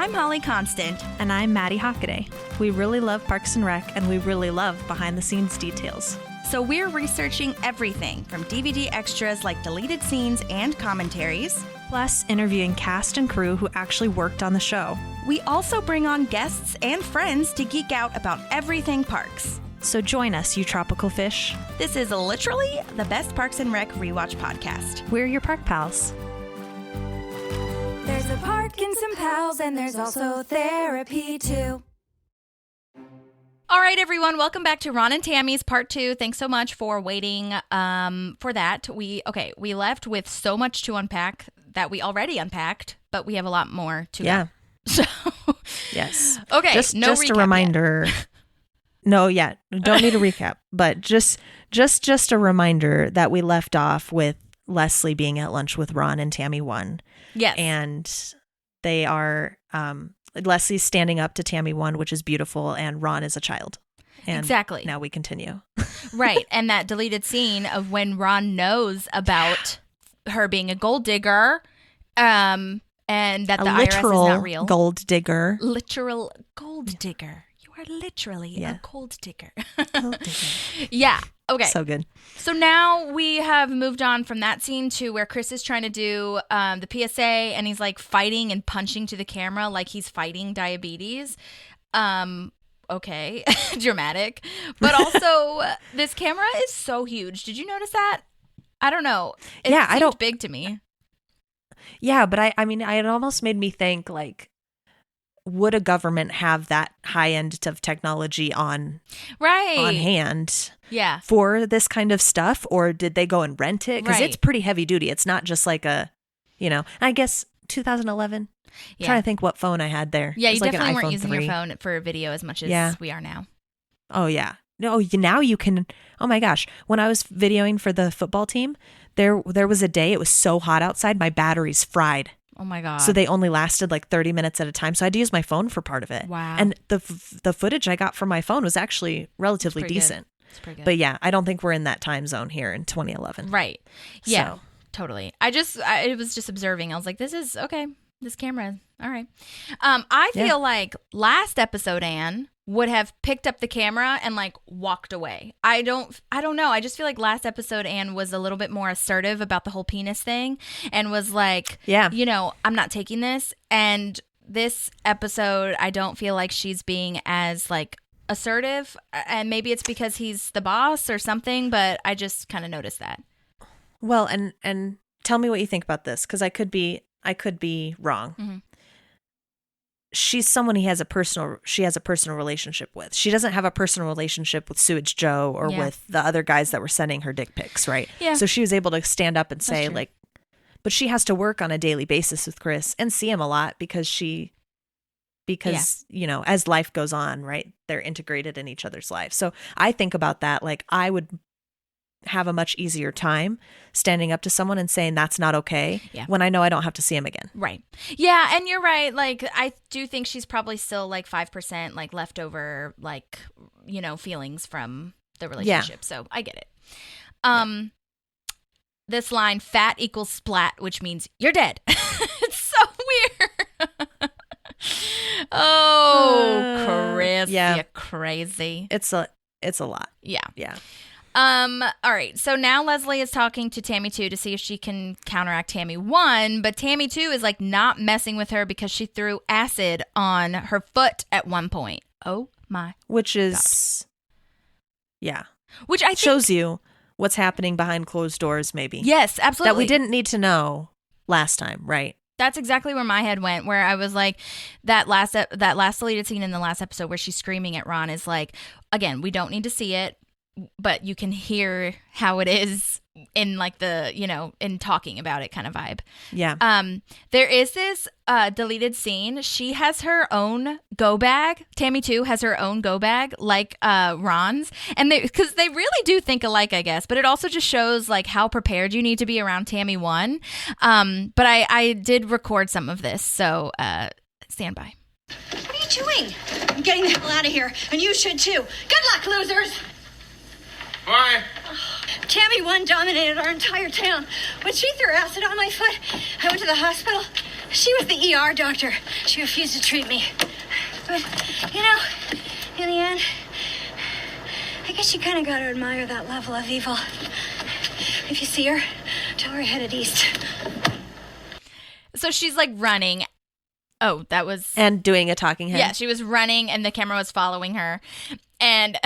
I'm Holly Constant. And I'm Maddie Hockaday. We really love Parks and Rec, and we really love behind-the-scenes details. So we're researching everything from DVD extras like deleted scenes and commentaries, plus interviewing cast and crew who actually worked on the show. We also bring on guests and friends to geek out about everything parks. So join us, you tropical fish. This is literally the best Parks and Rec rewatch podcast. We're your park pals. There's a park and some pals, and there's also therapy too. All right, everyone, welcome back to Ron and Tammy's Part 2. Thanks so much for waiting for that. We left with so much to unpack that we already unpacked, but we have a lot more to go. So, yes. Okay, just a reminder. Don't need a recap, but just a reminder that we left off with Leslie being at lunch with Ron and Tammy 1. Yes. And they are, Leslie's standing up to Tammy 1, which is beautiful, and Ron is a child. And exactly. Now we continue. Right. And that deleted scene of when Ron knows about her being a gold digger, and that the IRS is not real. Gold digger. Literal gold digger. You are literally a gold digger. Gold digger. Yeah. Okay. So good. So now we have moved on from that scene to where Chris is trying to do the PSA, and he's like fighting and punching to the camera like he's fighting diabetes. Okay. Dramatic. But also, this camera is so huge. Did you notice that? I don't know. It seemed big to me. Yeah, but I mean, it almost made me think, like, would a government have that high end of technology on hand for this kind of stuff, or did they go and rent it? Because it's pretty heavy duty. It's not just like I guess 2011. I'm trying to think what phone I had there. Yeah, you like definitely weren't using 3. your phone for video as much as we are now. Oh, yeah. No, now you can. Oh, my gosh. When I was videoing for the football team, there was a day it was so hot outside, my batteries fried. Oh my God. So they only lasted like 30 minutes at a time. So I had to use my phone for part of it. Wow. And the footage I got from my phone was actually relatively decent. It's pretty good. But yeah, I don't think we're in that time zone here in 2011. Right. Yeah, so. Totally. I was just observing. I was like, this is okay. This camera. All right. I feel like last episode, Anne would have picked up the camera and like walked away. I don't know. I just feel like last episode Anne was a little bit more assertive about the whole penis thing and was like, I'm not taking this. And this episode, I don't feel like she's being as like assertive, and maybe it's because he's the boss or something, but I just kind of noticed that. Well, and tell me what you think about this, because I could be wrong. Mm-hmm. She's someone she has a personal relationship with. She doesn't have a personal relationship with Sewage Joe or with the other guys that were sending her dick pics, right? Yeah. So she was able to stand up and say, like, but she has to work on a daily basis with Chris and see him a lot because as life goes on, right, they're integrated in each other's lives. So I think about that, like, I would have a much easier time standing up to someone and saying that's not okay when I know I don't have to see him again. Right. Yeah. And you're right. Like, I do think she's probably still like 5% like leftover, like, feelings from the relationship. So I get it. This line, fat equals splat, which means you're dead. It's so weird. Oh, Chris, you're crazy. It's a lot. Yeah. Yeah. All right. So now Leslie is talking to Tammy 2 to see if she can counteract Tammy 1, but Tammy 2 is like not messing with her because she threw acid on her foot at one point. Oh my. Which is, God. Which I think shows you what's happening behind closed doors, maybe. Yes, absolutely. That we didn't need to know last time, right? That's exactly where my head went, where I was like, that last deleted scene in the last episode where she's screaming at Ron is like, again, we don't need to see it, but you can hear how it is in like the, in talking about it kind of vibe. Yeah. There is this deleted scene. She has her own go bag. Tammy 2 has her own go bag like Ron's. And because they really do think alike, I guess. But it also just shows like how prepared you need to be around Tammy 1. But I did record some of this. So stand by. What are you doing? I'm getting the hell out of here. And you should too. Good luck, losers. Why? Tammy 1 dominated our entire town. When she threw acid on my foot, I went to the hospital. She was the ER doctor. She refused to treat me. But, you know, in the end, I guess you kind of got to admire that level of evil. If you see her, tell her headed east. So she's like running. Oh, that was... And doing a talking head. Yeah, she was running and the camera was following her. And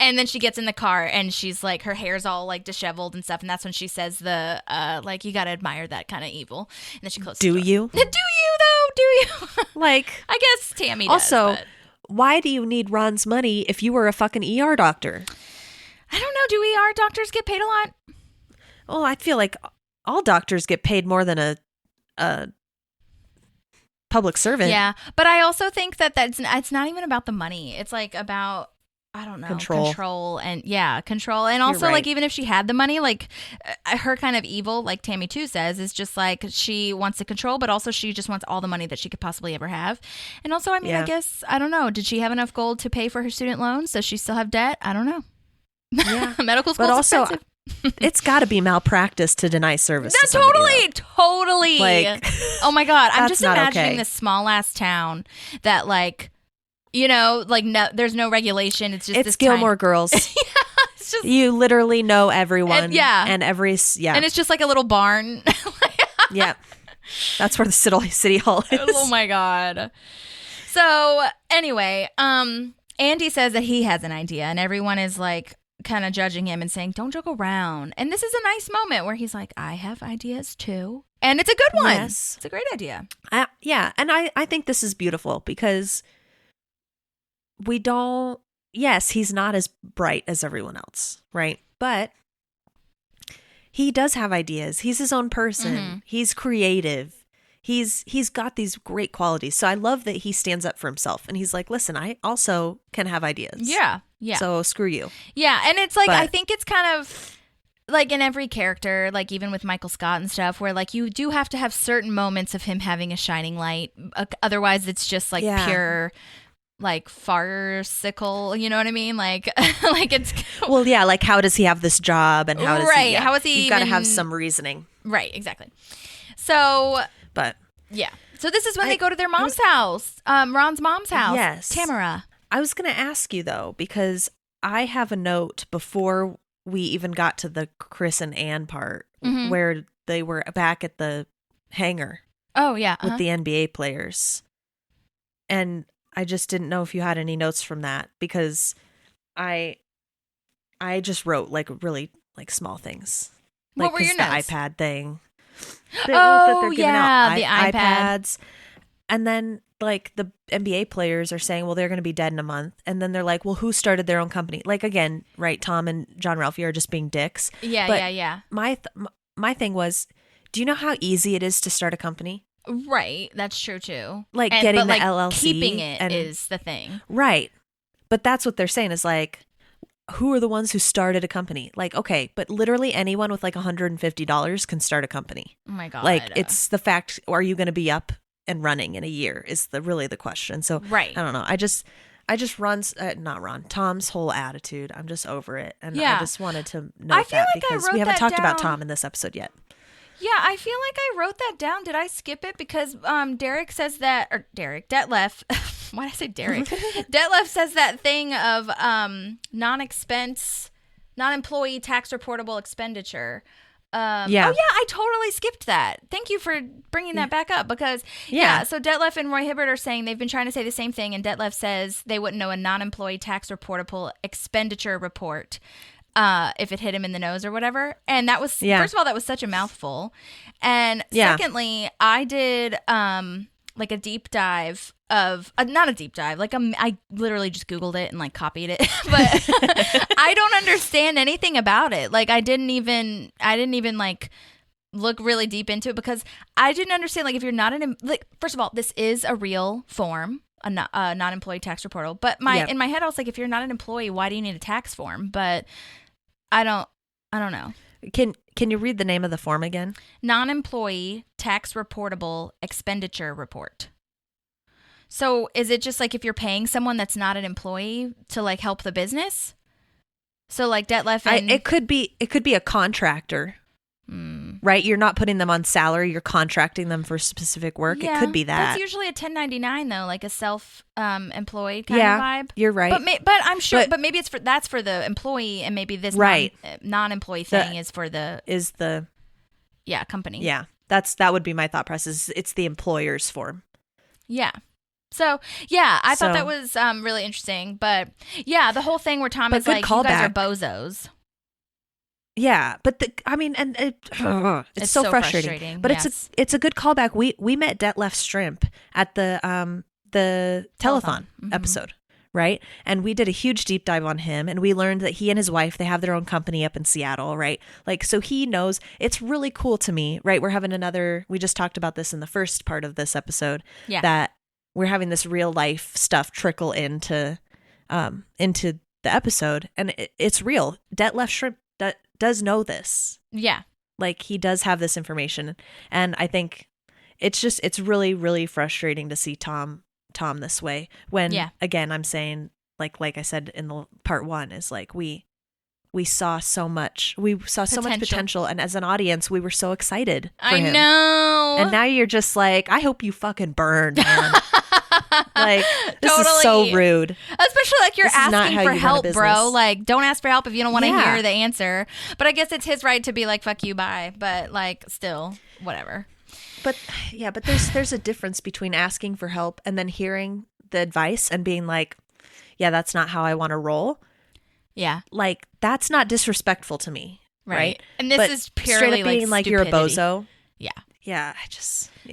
and then she gets in the car and she's like, her hair's all like disheveled and stuff. And that's when she says like, you got to admire that kind of evil. And then she closes the door. Do you? Do you though? Do you? Like... I guess Tammy does. Also, but... why do you need Ron's money if you were a fucking ER doctor? I don't know. Do ER doctors get paid a lot? Well, I feel like all doctors get paid more than a public servant. Yeah, but I also think that it's not even about the money. It's like about, I don't know, control and control. And also, like, even if she had the money, like her kind of evil, like Tammy 2 says, is just like she wants to control, but also she just wants all the money that she could possibly ever have. And also, I mean, I guess, I don't know, did she have enough gold to pay for her student loans? Does she still have debt? I don't know. Yeah. Medical school, but also, expensive. It's got to be malpractice to deny service. That's to somebody, totally. Like, oh my God. I'm just imagining okay. this small ass town that, like, you know, like there's no regulation. It's just this Gilmore Girls. It's just, you literally know everyone. And and it's just like a little barn. Yeah. That's where the city hall is. Oh my God. So anyway, Andy says that he has an idea and everyone is like kind of judging him and saying, don't joke around. And this is a nice moment where he's like, I have ideas too. And it's a good one. Yes. It's a great idea. Yeah. And I think this is beautiful because he's not as bright as everyone else, right? But he does have ideas. He's his own person. Mm-hmm. He's creative. He's got these great qualities. So I love that he stands up for himself and he's like, listen, I also can have ideas. Yeah. Yeah. So screw you. Yeah. And it's like, I think it's kind of like in every character, like even with Michael Scott and stuff, where like you do have to have certain moments of him having a shining light. Otherwise, it's just like pure, like farcical. You know what I mean? Like, like it's. Well, yeah. Like, how does he have this job and how does he? Yeah. How is he? You've got to have some reasoning. Right. Exactly. So. But. Yeah. So this is when they go to their mom's house, Ron's mom's house. Yes. Tamara. I was going to ask you, though, because I have a note before we even got to the Chris and Ann part where they were back at the hangar. Oh, yeah. With the NBA players. And I just didn't know if you had any notes from that because I just wrote like really like small things. Like, what were your notes? The iPad thing. The iPads. And then like the NBA players are saying, well, they're going to be dead in a month. And then they're like, well, who started their own company? Like, again, right, Tom and John Ralphie are just being dicks. Yeah. My thing was, do you know how easy it is to start a company? Right. That's true, too. Like getting the LLC. Keeping it is the thing. Right. But that's what they're saying is like, who are the ones who started a company? Like, okay, but literally anyone with like $150 can start a company. Oh my God. Like, it's the fact, are you going to be up and running in a year is really the question. So right. I don't know. I just Tom's whole attitude. I'm just over it. And I just wanted to note that because we haven't talked about Tom in this episode yet. Yeah, I feel like I wrote that down. Did I skip it? Because Detlef. Why did I say Derek? Detlef says that thing of non-employee tax reportable expenditure. Oh, yeah, I totally skipped that. Thank you for bringing that back up because, so Detlef and Roy Hibbert are saying they've been trying to say the same thing, and Detlef says they wouldn't know a non-employee tax reportable expenditure report if it hit him in the nose or whatever. And that was, first of all, that was such a mouthful. And secondly, I did like a deep dive of, not a deep dive, like I literally just Googled it and like copied it, but I don't understand anything about it. Like I didn't even like look really deep into it because I didn't understand, like if you're not first of all, this is a real form, a non-employee tax reportal, but in my head I was like, if you're not an employee, why do you need a tax form? But I don't know. Can you read the name of the form again? Non-employee tax reportable expenditure report. So is it just like if you're paying someone that's not an employee to like help the business? So like Detlef and... It could be a contractor. right? You're not putting them on salary. You're contracting them for specific work. Yeah, it could be that. That's usually a 1099 though, like a self-employed kind of vibe. You're right. But I'm sure. But maybe that's for the employee, and maybe this non-employee thing is for the company. Yeah, that would be my thought process. It's the employer's form. Yeah. So, yeah, I thought that was really interesting. But, yeah, the whole thing where Tom is like, you guys are bozos. Yeah, but it's so frustrating. But it's a good callback. We met Detlef Shrimp at the telethon episode, right? And we did a huge deep dive on him, and we learned that he and his wife, they have their own company up in Seattle, right? Like, so he knows. It's really cool to me, right? We're having we just talked about this in the first part of this episode, that we're having this real life stuff trickle into the episode, and it's real. Detlef Shrimp does know this. Yeah. Like, he does have this information, and I think it's really, really frustrating to see Tom this way when, again, I'm saying, like I said in the part 1, is like we saw so much potential, and as an audience we were so excited for him. I know. And now you're just like, I hope you fucking burn, man. Like, this is so rude. Especially like you're asking for help, bro. Like, don't ask for help if you don't want to hear the answer. But I guess it's his right to be like, fuck you, bye. But like, still, whatever. But there's a difference between asking for help and then hearing the advice and being like, yeah, that's not how I want to roll. Yeah. Like, that's not disrespectful to me. Right. And this is purely straight up being like, you're a bozo. Yeah. Yeah.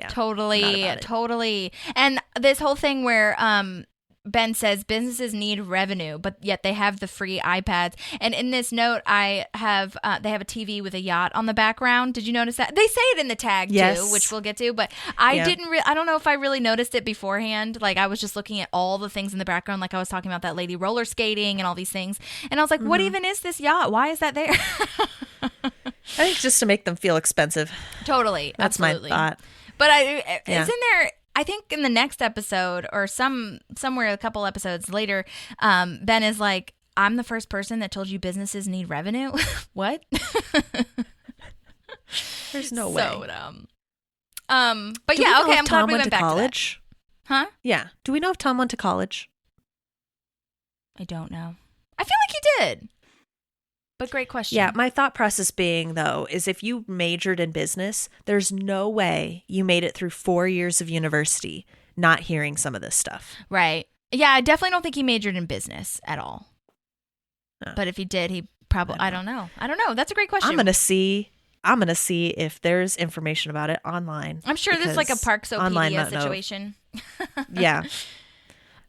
Totally. And this whole thing where Ben says businesses need revenue, but yet they have the free iPads. And in this note, I have they have a TV with a yacht on the background. Did you notice that? They say it in the tag too, which we'll get to. But I I don't know if I really noticed it beforehand. Like, I was just looking at all the things in the background, like I was talking about that lady roller skating and all these things. And I was like, what even is this yacht? Why is that there? I think just to make them feel expensive. Totally. That's absolutely my thought. But it's in there. I think in the next episode or somewhere a couple episodes later, Ben is like, I'm the first person that told you businesses need revenue. What? There's no way. So dumb. But yeah, okay, I'm glad we went back college? To that. Huh? Yeah. Do we know if Tom went to college? I don't know. I feel like he did. But great question. Yeah, my thought process being, though, is if you majored in business, there's no way you made it through 4 years of university not hearing some of this stuff. Right. Yeah, I definitely don't think he majored in business at all. No. But if he did, he probably, I don't know. That's a great question. I'm going to see if there's information about it online. I'm sure there's like a Parksopedia situation. Yeah.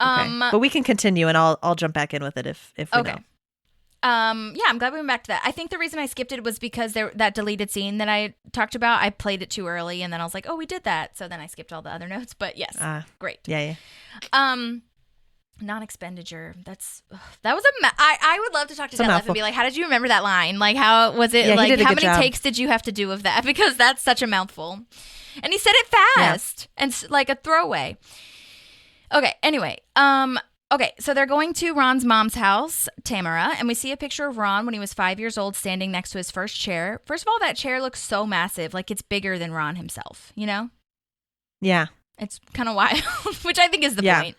Okay. But we can continue, and I'll jump back in with it if we know. Yeah, I'm glad we went back to that. I think the reason I skipped it was because that deleted scene that I talked about, I played it too early, and then I was like, oh, we did that. So then I skipped all the other notes. But yes, great. Yeah. Non-expenditure. That was I would love to talk to Detlef and be like, how did you remember that line? Like, how was it? Like, how many takes did you have to do of that? Because that's such a mouthful. And he said it fast and like a throwaway. Okay. Anyway, okay, so they're going to Ron's mom's house, Tamara, and we see a picture of Ron when he was 5 years old standing next to his first chair. First of all, that chair looks so massive, like it's bigger than Ron himself, you know? Yeah. It's kind of wild, which I think is the point.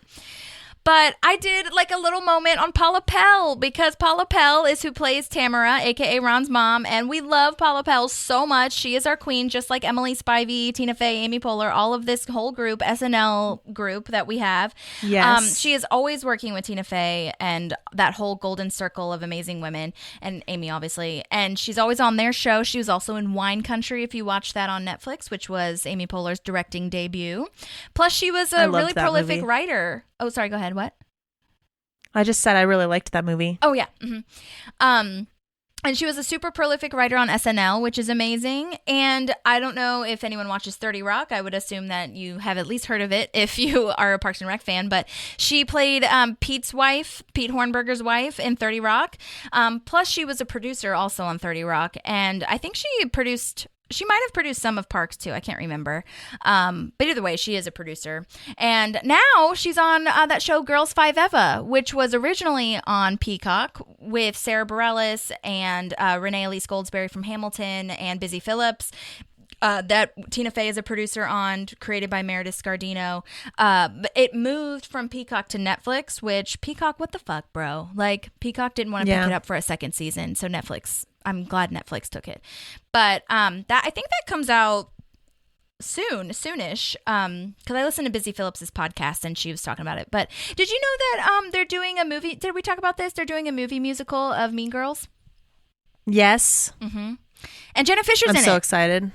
But I did like a little moment on Paula Pell, because Paula Pell is who plays Tamara, a.k.a. Ron's mom, and we love Paula Pell so much. She is our queen, just like Emily Spivey, Tina Fey, Amy Poehler, all of this whole group, SNL group that we have. Yes. She is always working with Tina Fey and that whole golden circle of amazing women, and Amy, obviously. And she's always on their show. She was also in Wine Country, if you watch that on Netflix, which was Amy Poehler's directing debut. Plus, she was a really prolific writer. Oh, sorry, go ahead. What? I just said I really liked that movie. Oh, yeah. Mm-hmm. And she was a super prolific writer on SNL, which is amazing. And I don't know if anyone watches 30 Rock. I would assume that you have at least heard of it if you are a Parks and Rec fan. But she played Pete Hornberger's wife in 30 Rock. Plus, she was a producer also on 30 Rock. And I think she produced She might have produced some of Parks too. I can't remember. But either way, she is a producer. And now she's on that show Girls 5 Eva, which was originally on Peacock with Sarah Bareilles and Renee Elise Goldsberry from Hamilton and Busy Phillips. That Tina Fey is a producer on, created by Meredith Scardino. But it moved from Peacock to Netflix, which Peacock, what the fuck, bro? Like, Peacock didn't want to pick it up for a second season, so Netflix, I'm glad Netflix took it. But that I think that comes out soonish, because I listened to Busy Phillips's podcast and she was talking about it. But did you know that they're doing a movie? Did we talk about this? They're doing a movie musical of Mean Girls. Yes. Mm-hmm. And Jenna Fisher's in it. I'm so excited.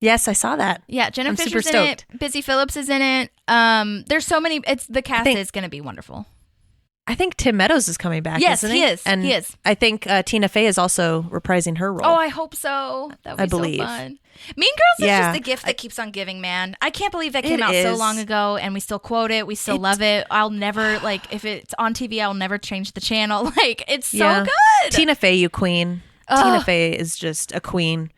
Yes, I saw that. Yeah, Jenna I'm Fisher's super in stoked. it. Busy Phillips is in it. There's so many. The cast is going to be wonderful. I think Tim Meadows is coming back. Yes, isn't he is. And he is. I think Tina Fey is also reprising her role. Oh, I hope so. That would be believe. so fun. Mean Girls is just the gift that keeps on giving, man. I can't believe that came out so long ago, and we still quote it. We still love it. I'll never, like, if it's on TV, I'll never change the channel. Like, it's so good. Tina Fey, you queen. Tina Fey is just a queen.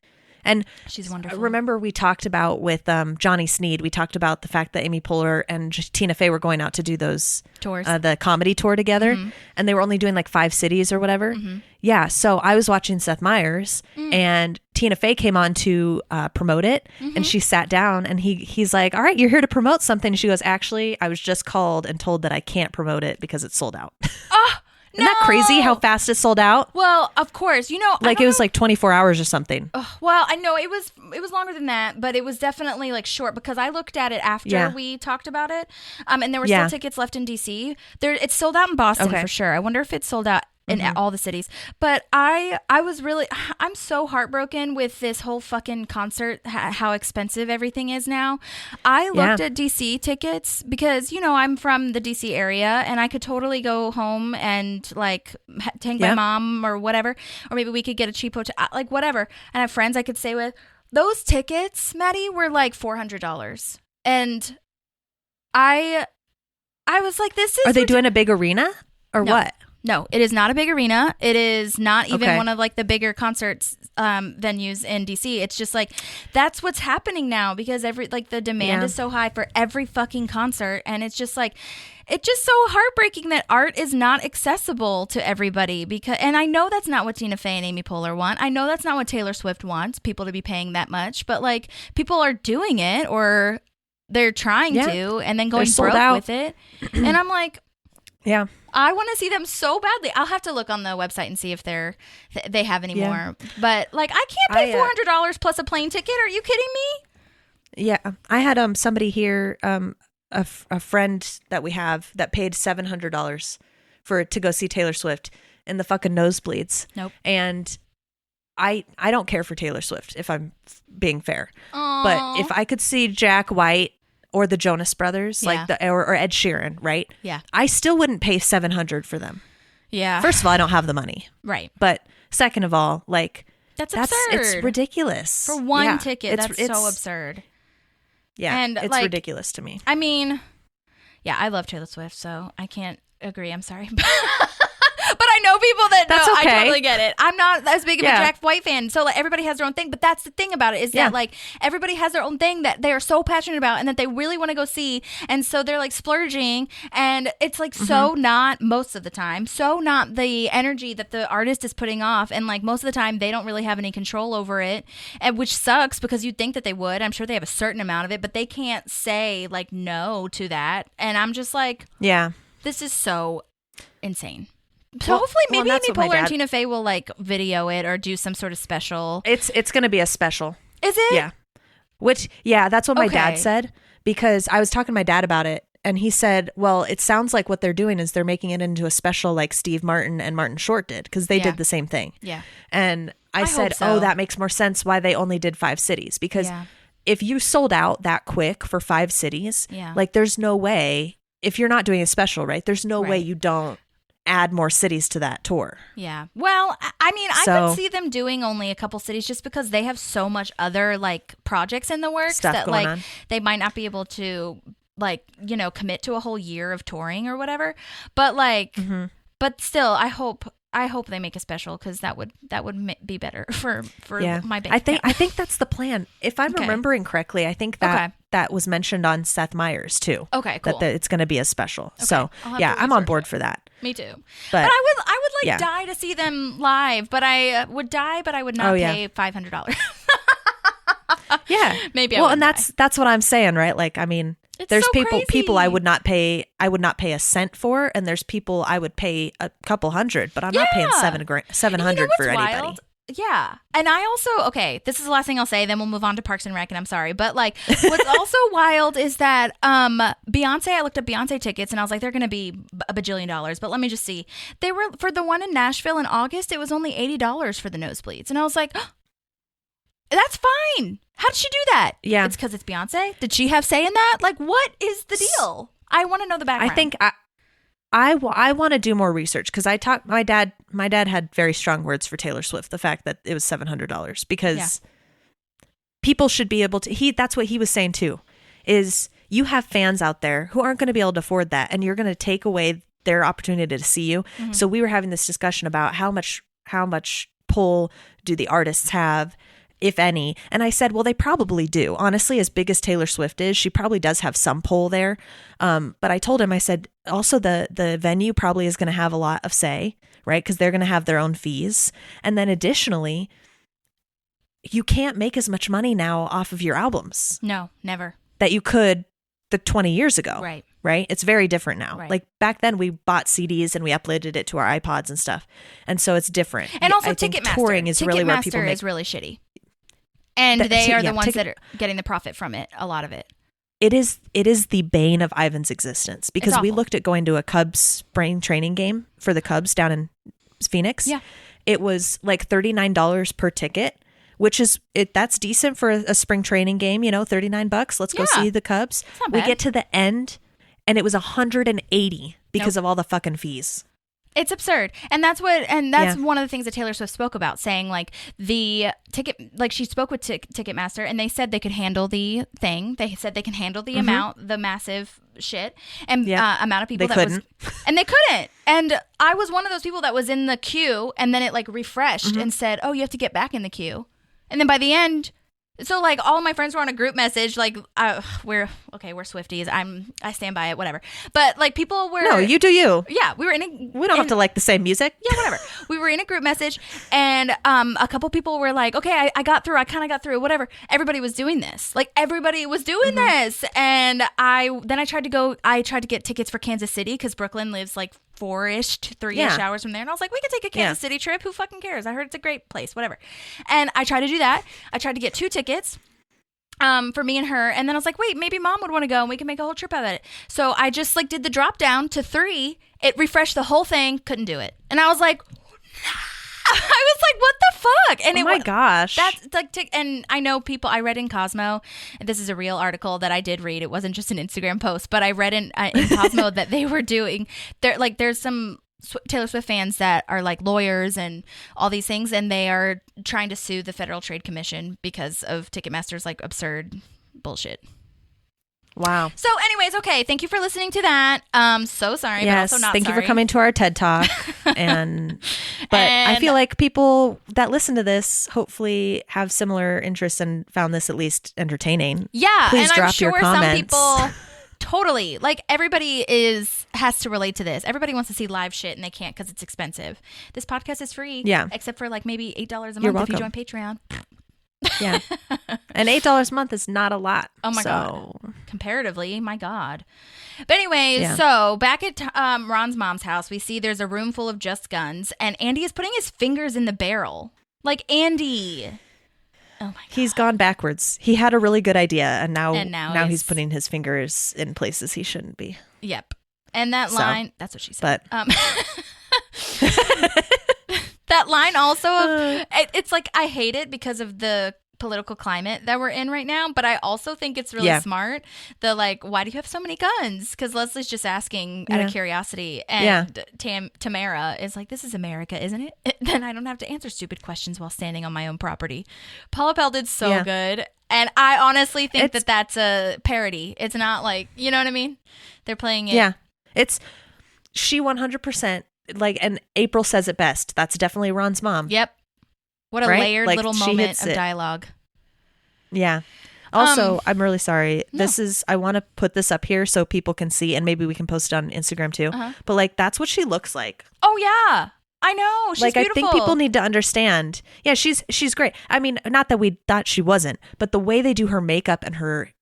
And she's wonderful. Remember we talked about with Johnny Sneed, we talked about the fact that Amy Poehler and Tina Fey were going out to do those tours, the comedy tour together, and they were only doing like 5 cities or whatever. Yeah, so I was watching Seth Meyers, and Tina Fey came on to promote it, and she sat down, and he's like, "All right, you're here to promote something." She goes, "Actually, I was just called and told that I can't promote it because it's sold out." Isn't that crazy how fast it sold out? Well, of course. You know, like it was like 24 hours or something. Well, I know it was longer than that, but it was definitely like short because I looked at it after we talked about it. And there were still tickets left in DC. It's sold out in Boston for sure. I wonder if it's sold out in all the cities. But I'm so heartbroken with this whole fucking concert, how expensive everything is now. I looked at DC tickets because, you know, I'm from the DC area and I could totally go home and like take my mom or whatever, or maybe we could get a cheap hotel, like whatever. And I have friends I could stay with. Those tickets, Maddie, were like $400. And I was like, this is... Are they doing a big arena or what? No, it is not a big arena. It is not even one of like the bigger concerts venues in DC. It's just like that's what's happening now because the demand is so high for every fucking concert, and it's just like it's just so heartbreaking that art is not accessible to everybody. And I know that's not what Tina Fey and Amy Poehler want. I know that's not what Taylor Swift wants, people to be paying that much. But like people are doing it or they're trying to, and then going broke with it. And I'm like, yeah. I want to see them so badly. I'll have to look on the website and see if they have any more. But like, I can't pay $400 plus a plane ticket. Are you kidding me? Yeah, I had somebody here, a friend that we have that paid $700 to go see Taylor Swift in the fucking nosebleeds. Nope. And I don't care for Taylor Swift if I'm being fair. Aww. But if I could see Jack White or the Jonas Brothers, like or Ed Sheeran, right? Yeah. I still wouldn't pay $700 for them. Yeah. First of all, I don't have the money. Right. But second of all, like that's absurd. It's ridiculous. For one ticket, that's so absurd. Yeah. And it's like, ridiculous to me. I mean, yeah, I love Taylor Swift, so I can't agree. I'm sorry. But I know people that know. Okay. I totally get it. I'm not as big of a Jack White fan, so like everybody has their own thing. But that's the thing about it is that like everybody has their own thing that they are so passionate about and that they really want to go see, and so they're like splurging, and it's like so not most of the time, so not the energy that the artist is putting off, and like most of the time they don't really have any control over it, and which sucks because you'd think that they would. I'm sure they have a certain amount of it, but they can't say like no to that, and I'm just like, this is so insane. So hopefully maybe Amy Poehler and Tina Fey will like video it or do some sort of special. It's going to be a special. Is it? Yeah. That's what my dad said, because I was talking to my dad about it and he said, well, it sounds like what they're doing is they're making it into a special like Steve Martin and Martin Short did, because they did the same thing. Yeah. And I said, that makes more sense why they only did 5 cities, because if you sold out that quick for 5 cities, like there's no way, if you're not doing a special, right? There's no way you don't add more cities to that tour. Yeah. Well, I mean, I could see them doing only a couple cities just because they have so much other like projects in the works that like on. They might not be able to like, you know, commit to a whole year of touring or whatever. But like, but still, I hope I hope they make a special because that would be better for my bank. I think that's the plan. If I'm remembering correctly, I think that was mentioned on Seth Meyers too. Okay, cool. That it's going to be a special. Okay. So yeah, I'm on board for that. Me too. But I would die to see them live. But I would die. But I would not pay $500. Yeah, maybe. Well, and that's what I'm saying, right? Like, I mean, there's people I would not pay a cent for, and there's people I would pay a couple hundred, but I'm not paying $700 for anybody. Wild? Yeah. And I also, this is the last thing I'll say, then we'll move on to Parks and Rec, and I'm sorry. But like, what's also wild is that Beyonce, I looked up Beyonce tickets and I was like, they're going to be a bajillion dollars. But let me just see. They were, for the one in Nashville in August, it was only $80 for the nosebleeds. And I was like, that's fine. How did she do that? Yeah. It's because it's Beyonce? Did she have say in that? Like, what is the deal? I want to know the background. I think I want to do more research because my dad had very strong words for Taylor Swift, the fact that it was $700 because people should be able to, that's what he was saying too, is you have fans out there who aren't going to be able to afford that, and you're going to take away their opportunity to see you. Mm-hmm. So we were having this discussion about how much pull do the artists have, if any. And I said, well, they probably do. Honestly, as big as Taylor Swift is, she probably does have some pull there. But I told him, I said, also the venue probably is going to have a lot of say, right? Because they're going to have their own fees. And then additionally, you can't make as much money now off of your albums. No, never. That you could 20 years ago. Right. Right? It's very different now. Right. Like back then we bought CDs and we uploaded it to our iPods and stuff. And so it's different. And also I think Ticketmaster. Touring is really where people make... is really shitty. And they are the ones that are getting the profit from it, a lot of it. It is the bane of Ivan's existence because we looked at going to a Cubs spring training game for the Cubs down in Phoenix. Yeah. It was like $39 per ticket, which is that's decent for a spring training game, $39. Let's go see the Cubs. We get to the end and it was $180 because of all the fucking fees. It's absurd. And that's one of the things that Taylor Swift spoke about, saying like the ticket, like she spoke with Ticketmaster and they said they could handle the thing. They said they can handle the amount, the massive shit and amount of people and they couldn't. And I was one of those people that was in the queue and then it like refreshed and said, oh, you have to get back in the queue. And then by the end, so like all of my friends were on a group message, like we're Swifties. I stand by it, whatever. But like people were. No, you do you. Yeah, we don't have to like the same music. Yeah, whatever. We were in a group message, and a couple people were like, okay, I got through. I kind of got through. Whatever. Everybody was doing this. Like everybody was doing this, and I tried to get tickets for Kansas City because Brooklyn lives like 4-ish to 3-ish hours from there. And I was like, we could take a Kansas City trip. Who fucking cares? I heard it's a great place, whatever. And I tried to do that. I tried to get 2 tickets for me and her. And then I was like, wait, maybe mom would want to go and we can make a whole trip out of it. So I just like did the drop down to 3. It refreshed the whole thing. Couldn't do it. And I was like, I was like, what the fuck? And oh my gosh. That's like, and I know people, I read in Cosmo, and this is a real article that I did read. It wasn't just an Instagram post, but I read in Cosmo that they were doing, there's some Taylor Swift fans that are like lawyers and all these things, and they are trying to sue the Federal Trade Commission because of Ticketmaster's like absurd bullshit. Wow. So anyways, okay. Thank you for listening to that. So sorry, yes, but also not thank sorry. you for coming to our TED Talk. And I feel like people that listen to this hopefully have similar interests and found this at least entertaining. Yeah. Please and drop I'm sure your comments. some people totally like everybody has to relate to this. Everybody wants to see live shit and they can't because it's expensive. This podcast is free. Yeah. Except for like maybe $8 a month welcome. if you join Patreon. Yeah. And $8 a month is not a lot. Oh my God. Comparatively, my God. But anyways, so back at Ron's mom's house, we see there's a room full of just guns and Andy is putting his fingers in the barrel. Like Andy. Oh my God. He's gone backwards. He had a really good idea and now he's putting his fingers in places he shouldn't be. Yep. And that line, that's what she said. But that line also, it's like I hate it because of the political climate that we're in right now, but I also think it's really smart. The like, why do you have so many guns? Because Leslie's just asking out of curiosity, and Tamara is like, "This is America, isn't it? Then I don't have to answer stupid questions while standing on my own property." Paula Pell did so good, and I honestly think that's a parody. It's not like, you know what I mean? They're playing it. Yeah, she 100% like, and April says it best. That's definitely Ron's mom. Yep. What a Right? layered Like, little she moment hits of it. dialogue. Yeah. Also, I'm really sorry. No. I want to put this up here so people can see, and maybe we can post it on Instagram too. But like, that's what she looks like. Oh yeah, I know. She's like, beautiful. I think people need to understand. Yeah, she's great. I mean, not that we thought she wasn't, but the way they do her makeup and her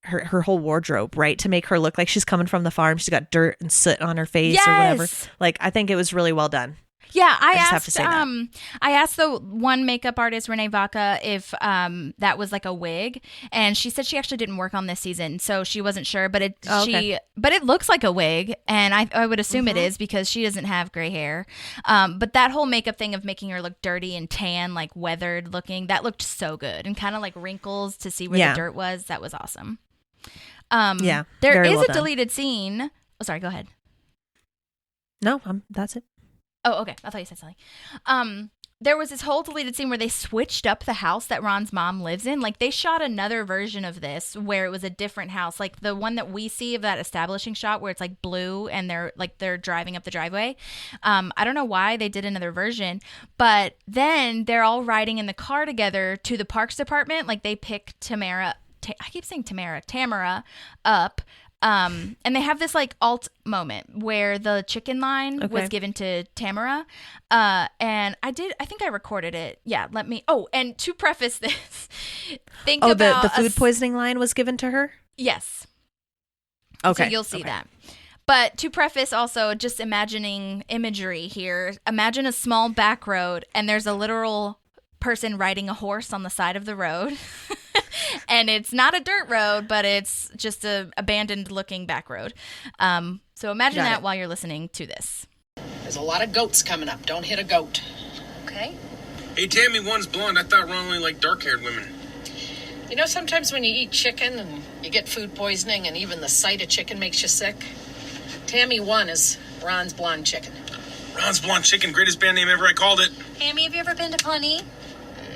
whole wardrobe, right, to make her look like she's coming from the farm. She's got dirt and soot on her face or whatever. Like, I think it was really well done. Yeah, I just asked. have to say that. I asked the one makeup artist, Renee Vaca, if that was like a wig, and she said she actually didn't work on this season, so she wasn't sure. But it looks like a wig, and I would assume it is because she doesn't have gray hair. But that whole makeup thing of making her look dirty and tan, like weathered looking, that looked so good, and kind of like wrinkles to see where the dirt was. That was awesome. Yeah, there is well a done. deleted scene. Oh, sorry. Go ahead. No, that's it. Oh, okay. I thought you said something. There was this whole deleted scene where they switched up the house that Ron's mom lives in. Like, they shot another version of this where it was a different house. Like, the one that we see of that establishing shot where it's, like, blue and they're driving up the driveway. I don't know why they did another version. But then they're all riding in the car together to the parks department. Like, they pick Tamara up. And they have this like alt moment where the chicken line was given to Tamara. And I think I recorded it. Yeah, and to preface this, think about the food poisoning line was given to her? Yes. Okay. So you'll see that. But to preface also, just imagining imagery here, imagine a small back road and there's a literal person riding a horse on the side of the road. And it's not a dirt road, but it's just a abandoned looking back road. So imagine that while you're listening to this. There's a lot of goats coming up. Don't hit a goat. Okay. Hey, Tammy, one's blonde. I thought Ron only liked dark-haired women. You know, sometimes when you eat chicken and you get food poisoning and even the sight of chicken makes you sick. Tammy 1 is Ron's blonde chicken. Ron's blonde chicken, greatest band name ever. I called it. Tammy, have you ever been to Pawnee?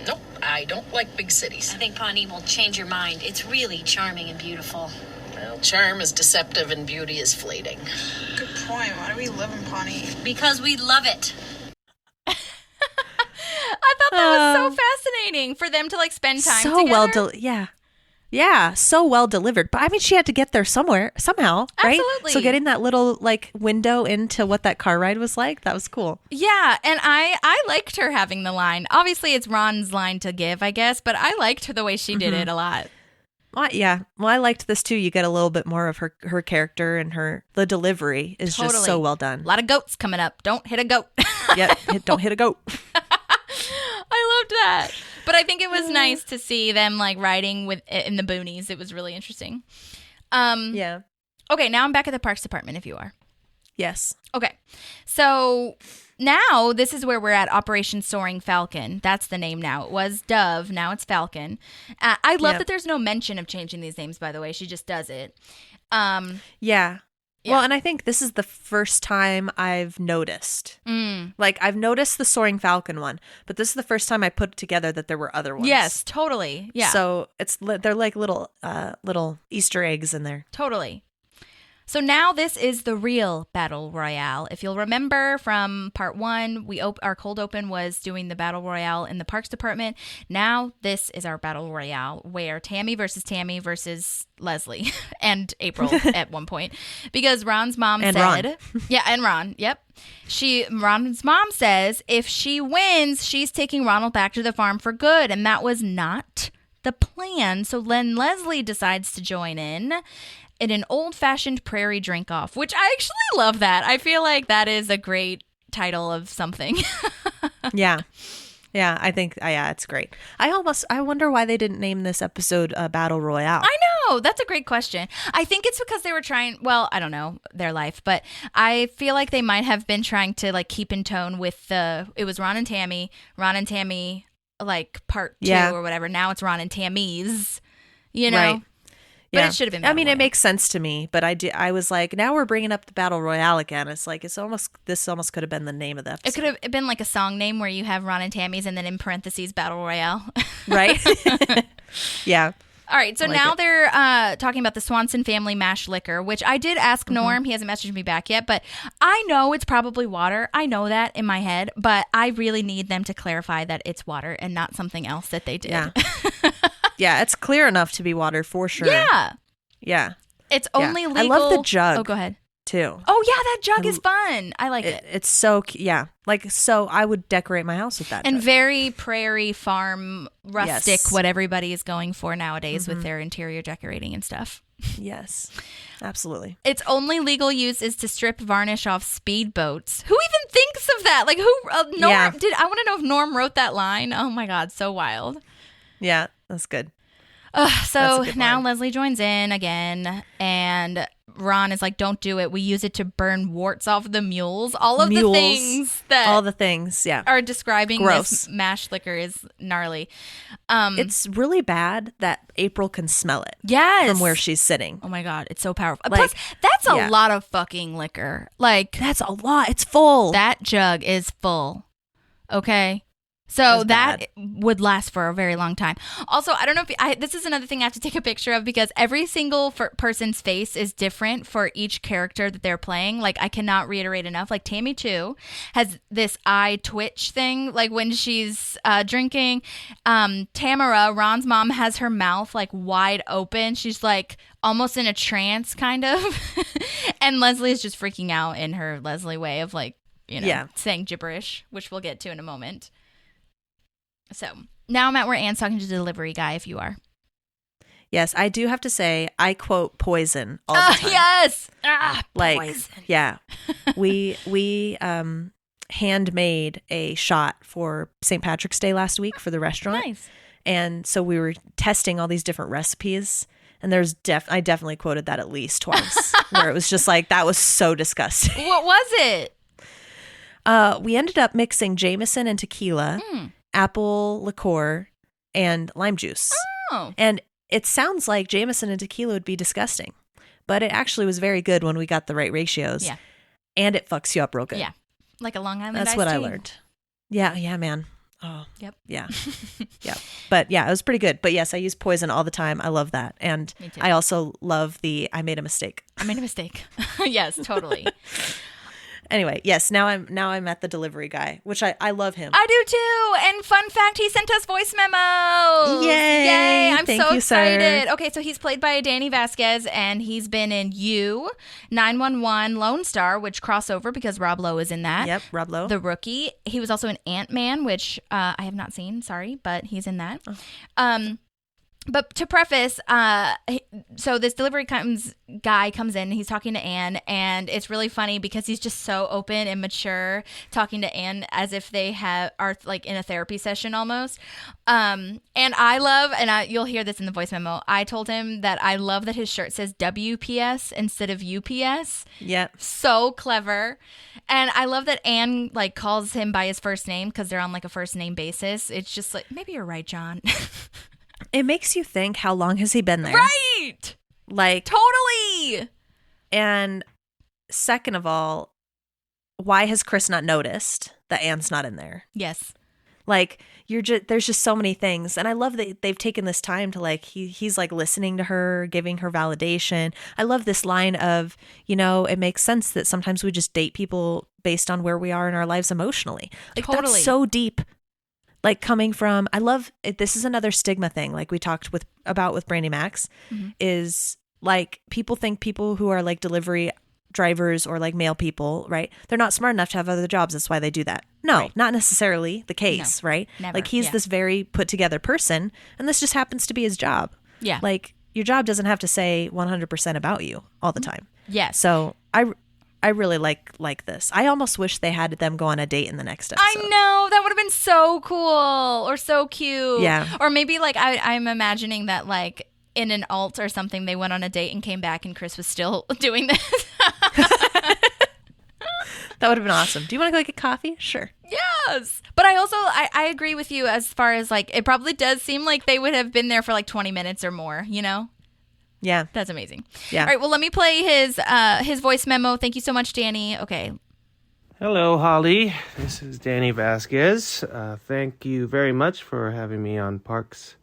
Nope, I don't like big cities. I think Pawnee will change your mind. It's really charming and beautiful. Well, charm is deceptive and beauty is fleeting. Good point. Why do we live in Pawnee? Because we love it. I thought that was so fascinating for them to like spend time so together. Yeah, so well delivered. But I mean, she had to get there somehow, right? Absolutely. So getting that little like window into what that car ride was like, that was cool. Yeah, and I liked her having the line. Obviously, it's Ron's line to give, I guess, but I liked her the way she did it a lot. Well, yeah. Well, I liked this too. You get a little bit more of her character and the delivery is just so well done. A lot of goats coming up. Don't hit a goat. Yep. Don't hit a goat. I loved that. But I think it was nice to see them like riding in the boonies. It was really interesting. Yeah. Okay, now I'm back at the Parks Department if you are. Yes. Okay. So now this is where we're at Operation Soaring Falcon. That's the name now. It was Dove. Now it's Falcon. I love that there's no mention of changing these names, by the way. She just does it. Yeah. Well, and I think this is the first time I've noticed. Like, I've noticed the Soaring Falcon one, but this is the first time I put together that there were other ones. Yes, totally. Yeah. So they're like little Easter eggs in there. Totally. So now this is the real Battle Royale. If you'll remember from part 1, our cold open was doing the Battle Royale in the Parks Department. Now this is our Battle Royale where Tammy versus Leslie and April at one point. Because Ron's mom said... Ron. Yeah, and Ron. Yep. Ron's mom says if she wins, she's taking Ronald back to the farm for good. And that was not the plan. So then Leslie decides to join in an old-fashioned prairie drink-off, which I actually love that. I feel like that is a great title of something. Yeah. Yeah, I think, it's great. I wonder why they didn't name this episode Battle Royale. I know. That's a great question. I think it's because they were trying, well, I don't know their life, but I feel like they might have been trying to like keep in tone with it was Ron and Tammy, like part 2 or whatever. Now it's Ron and Tammys, you know? Right. But Yeah. it should have been. I mean, it makes sense to me, but I was like, now we're bringing up the Battle Royale again. It's like this almost could have been the name of the episode. It could have been like a song name where you have Ron and Tammy's and then in parentheses Battle Royale. Right? Yeah. All right, so I like now it. they're talking about the Swanson family mash liquor, which I did ask Norm. He hasn't messaged me back yet, but I know it's probably water. I know that in my head, but I really need them to clarify that it's water and not something else that they did. Yeah. Yeah, it's clear enough to be water for sure. Yeah. Yeah. It's Yeah. only legal. I love the jug. Oh, go ahead. Too. Oh, yeah, that jug is fun. I like it. It's so yeah, like so. I would decorate my house with that. And jug. very prairie farm rustic, Yes. what everybody is going for nowadays with their interior decorating and stuff. Yes, absolutely. Its only legal use is to strip varnish off speedboats. Who even thinks of that? Like who? Norm Yeah. did. I want to know if Norm wrote that line. Oh my God, so wild. Yeah, that's good. So That's a good now line. Leslie joins in again, and Ron is like, "Don't do it. We use it to burn warts off the mules." All of the Mules. things that All the things. Yeah, are describing Gross. this mash liquor is gnarly. it's really bad that April can smell it. Yes. from where she's sitting. Oh my God, it's so powerful. Like, Plus, that's a yeah. lot of fucking liquor. Like That's a lot. It's full. that jug is full. Okay. So That's that would last for a very long time. Also, I don't know if this is another thing I have to take a picture of because every single person's face is different for each character that they're playing. Like, I cannot reiterate enough. Like, Tammy, too, has this eye twitch thing. Like, when she's drinking, Tamara, Ron's mom, has her mouth, like, wide open. She's, like, almost in a trance, kind of. And Leslie is just freaking out in her Leslie way of, like, you know, Yeah. saying gibberish, which we'll get to in a moment. So now I'm at where Anne's talking to the delivery guy, if you are. Yes, I do have to say, I quote poison all the time. Yes. Like, Poison. yeah, we handmade a shot for St. Patrick's Day last week for the restaurant. Nice. And so we were testing all these different recipes. And there's I definitely quoted that at least twice, where it was just like, that was so disgusting. What was it? We ended up mixing Jameson and tequila, apple liqueur, and lime juice. Oh. And it sounds like Jameson and tequila would be disgusting, but it actually was very good when we got the right ratios. Yeah. And it fucks you up real good. Yeah. Like a Long Island That's iced what I tea. learned. Yeah, man. Oh, Yep. yeah. Yeah. But yeah, it was pretty good. But yes, I use poison all the time. I love that. And Me too. I also love I made a mistake. I made a mistake. Yes, totally. Anyway, yes, now I'm at the delivery guy, which I love him. I do too. And fun fact, he sent us voice memos. Yay. I'm Thank so you, sir. excited. Okay, so he's played by Danny Vasquez, and he's been in You, 911, Lone Star, which crossover because Rob Lowe is in that. Yep, Rob Lowe. The Rookie. He was also in Ant-Man, which I have not seen, sorry, but he's in that. But to preface, so this delivery guy comes in, he's talking to Anne, and it's really funny because he's just so open and mature talking to Anne as if they are like in a therapy session almost. And I love, and you'll hear this in the voice memo, I told him that I love that his shirt says WPS instead of UPS. Yep. So clever. And I love that Anne like calls him by his first name because they're on like a first name basis. It's just like, maybe you're right, John. It makes you think, how long has he been there? Right. Like, Totally. and second of all, why has Chris not noticed that Anne's not in there? Yes. Like, there's just so many things. And I love that they've taken this time to like, he's like listening to her, giving her validation. I love this line of, you know, it makes sense that sometimes we just date people based on where we are in our lives emotionally. Like, Totally. that's so deep. Like, coming from, I love it. This is another stigma thing, like we talked about with Brandy Max, is like, people think people who are like delivery drivers or like male people, right? They're not smart enough to have other jobs. That's why they do that. No, Right. not necessarily the case, right? Never, Like, he's yeah. this very put together person, and this just happens to be his job. Yeah. Like, your job doesn't have to say 100% about you all the time. Yes. So I really like this. I almost wish they had them go on a date in the next episode. I know, that would have been so cool or so cute. Yeah. Or maybe like I'm imagining that like in an alt or something they went on a date and came back and Chris was still doing this. That would have been awesome. Do you want to go get coffee? Sure. Yes. But I also I agree with you as far as like it probably does seem like they would have been there for like 20 minutes or more, you know? Yeah. That's amazing. Yeah. All right, well let me play his voice memo. Thank you so much, Danny. Okay. Hello, Holly. This is Danny Vasquez. Thank you very much for having me on Parks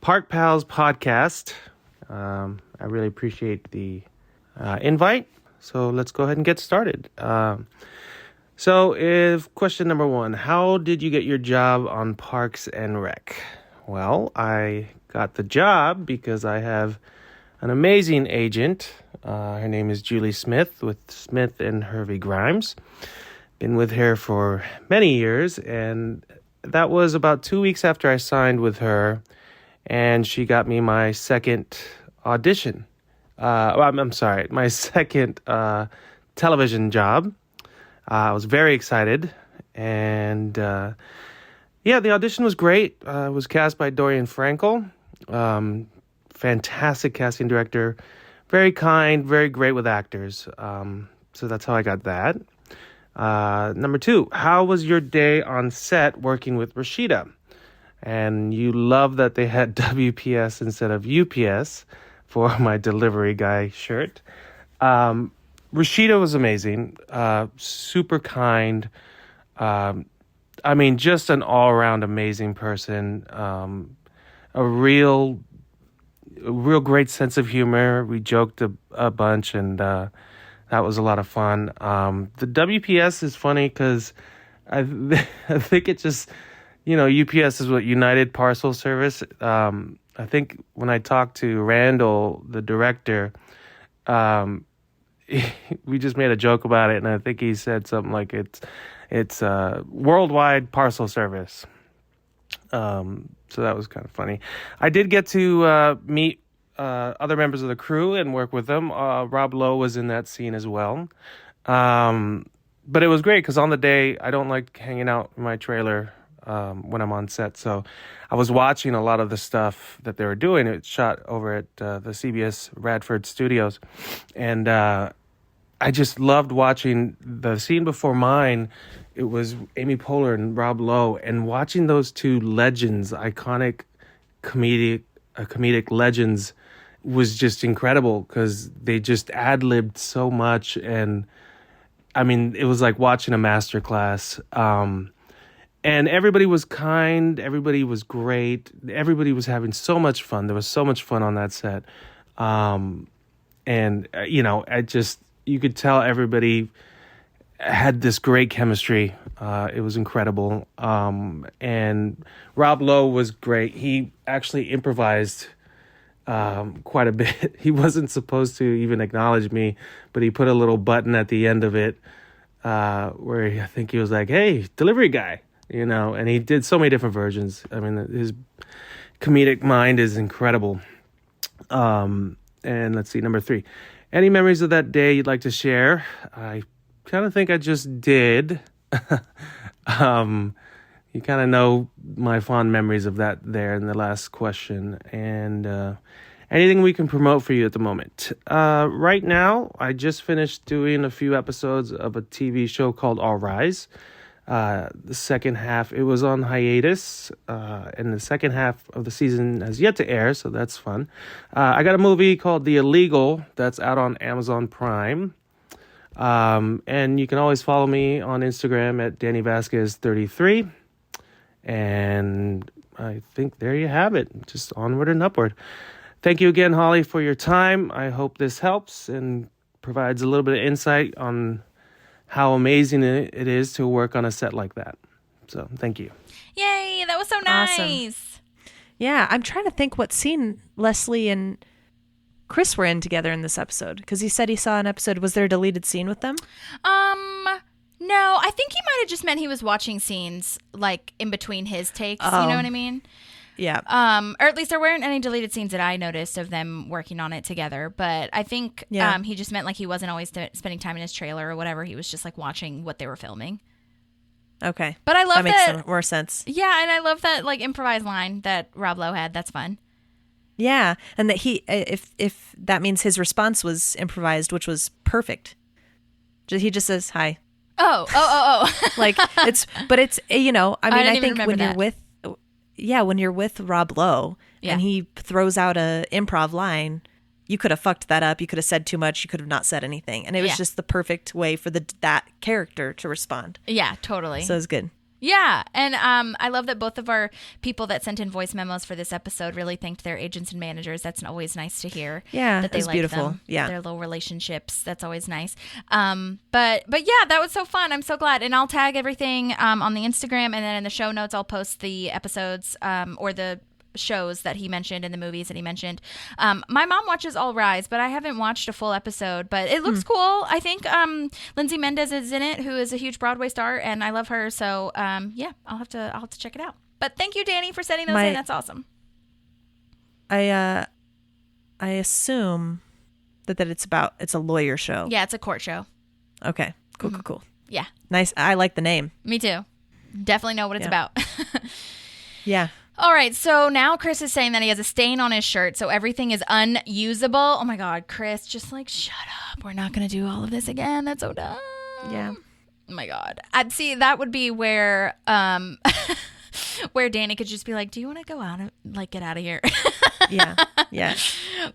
Park Pals podcast. I really appreciate the invite. So let's go ahead and get started. If question number 1, how did you get your job on Parks and Rec? Well, I got the job because I have an amazing agent. Her name is Julie Smith with Smith and Hervey Grimes. Been with her for many years, and that was about 2 weeks after I signed with her, and she got me my second audition. I'm sorry, my second television job. I was very excited, and the audition was great. It was cast by Dorian Frankel. Fantastic casting director, very kind, very great with actors. So that's how I got that. Number 2, how was your day on set working with Rashida? And you love that they had WPS instead of UPS for my delivery guy shirt. Rashida was amazing, super kind. Just an all-around amazing person. A real great sense of humor. We joked a bunch, and that was a lot of fun. The WPS is funny because I think it just, UPS is what United Parcel Service. I think when I talked to Randall, the director, we just made a joke about it, and I think he said something like it's worldwide parcel service. So that was kind of funny. I did get to meet other members of the crew and work with them. Rob Lowe was in that scene as well. But it was great because on the day, I don't like hanging out in my trailer when I'm on set. So I was watching a lot of the stuff that they were doing. It's shot over at the CBS Radford Studios. And I just loved watching the scene before mine. It was Amy Poehler and Rob Lowe, and watching those two legends, iconic comedic legends, was just incredible because they just ad-libbed so much. And it was like watching a masterclass. And everybody was kind. Everybody was great. Everybody was having so much fun. There was so much fun on that set. You could tell everybody had this great chemistry. It was incredible. And Rob Lowe was great. He actually improvised quite a bit. He wasn't supposed to even acknowledge me, but he put a little button at the end of it where I think he was like, "Hey, delivery guy," and he did so many different versions. His comedic mind is incredible. And let's see, number 3. Any memories of that day you'd like to share? I kind of think I just did. You kind of know my fond memories of that there in the last question. And anything we can promote for you at the moment? Right now, I just finished doing a few episodes of a TV show called All Rise. The second half, it was on hiatus, and the second half of the season has yet to air, so that's fun. I got a movie called The Illegal that's out on Amazon Prime. And you can always follow me on Instagram at Danny Vasquez33. And I think there you have it. Just onward and upward. Thank you again, Holly, for your time. I hope this helps and provides a little bit of insight on how amazing it is to work on a set like that. So thank you. Yay, that was so nice. Awesome. Yeah, I'm trying to think what scene Leslie and Chris were in together in this episode, because he said he saw an episode. Was there a deleted scene with them? No, I think he might have just meant he was watching scenes like in between his takes. You know what I mean? Yeah. Or at least there weren't any deleted scenes that I noticed of them working on it together. But I think he just meant like he wasn't always spending time in his trailer or whatever. He was just like watching what they were filming. Okay. But I love that. Makes more sense. Yeah, and I love that like improvised line that Rob Lowe had. That's fun. Yeah, and that he, if that means his response was improvised, which was perfect. He just says hi. Oh. Like it's I think when you're with Rob Lowe and he throws out a improv line, you could have fucked that up. You could have said too much. You could have not said anything, and it was just the perfect way for that character to respond. Yeah, totally. So it was good. Yeah, and I love that both of our people that sent in voice memos for this episode really thanked their agents and managers. That's always nice to hear. Yeah, that they it's like beautiful. them, Yeah, their little relationships. That's always nice. But yeah, that was so fun. I'm so glad, and I'll tag everything on the Instagram, and then in the show notes I'll post the episodes or the shows that he mentioned and the movies that he mentioned. My mom watches All Rise, but I haven't watched a full episode, but it looks cool. I think Lindsay Mendez is in it, who is a huge Broadway star, and I love her. So yeah, I'll have to check it out. But thank you, Danny, for sending those in. That's awesome. I assume that it's a lawyer show. Yeah, it's a court show. Okay. Cool. Yeah. Nice. I like the name. Me too. Definitely know what it's about. Yeah. All right, so now Chris is saying that he has a stain on his shirt, so everything is unusable. Oh my God, Chris, just like, shut up. We're not going to do all of this again. That's so dumb. Yeah. Oh my God. I'd see that would be where where Danny could just be like, do you want to go out and like get out of here? Yeah.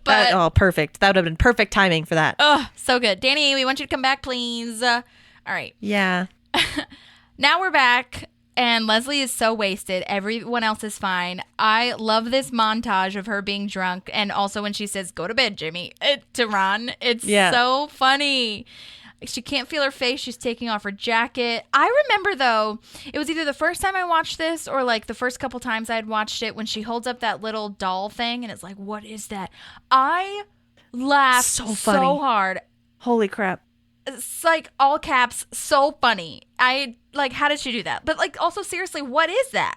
But perfect. That would have been perfect timing for that. Oh, so good. Danny, we want you to come back, please. All right. Yeah. Now we're back. And Leslie is so wasted. Everyone else is fine. I love this montage of her being drunk. And also when she says, go to bed, Jimmy, to Ron. It's so funny. She can't feel her face. She's taking off her jacket. I remember, though, it was either the first time I watched this or like the first couple times I had watched it when she holds up that little doll thing. And it's like, what is that? I laughed so hard. Holy crap. It's like all caps, so funny. I like, how did she do that? But like, also seriously, what is that?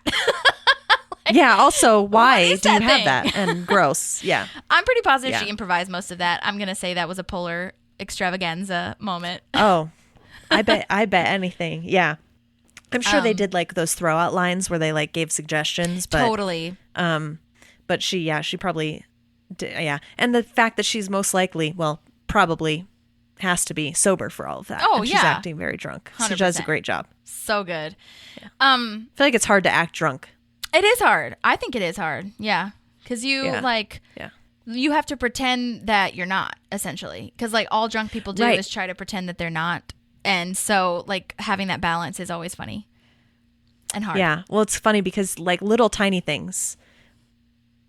Yeah. Also, why do you thing? have that? And gross. Yeah. I'm pretty positive she improvised most of that. I'm gonna say that was a Polar extravaganza moment. Oh, I bet anything. Yeah. I'm sure they did like those throwout lines where they like gave suggestions. But, totally. But she probably did. Yeah. And the fact that she's most likely, probably has to be sober for all of that. Oh, and she's acting very drunk. 100%. So she does a great job. So good. Yeah. I feel like it's hard to act drunk. It is hard. I think it is hard. Yeah. Because you you have to pretend that you're not, essentially. Because like all drunk people do is try to pretend that they're not. And so like having that balance is always funny and hard. Yeah. Well, it's funny because like little tiny things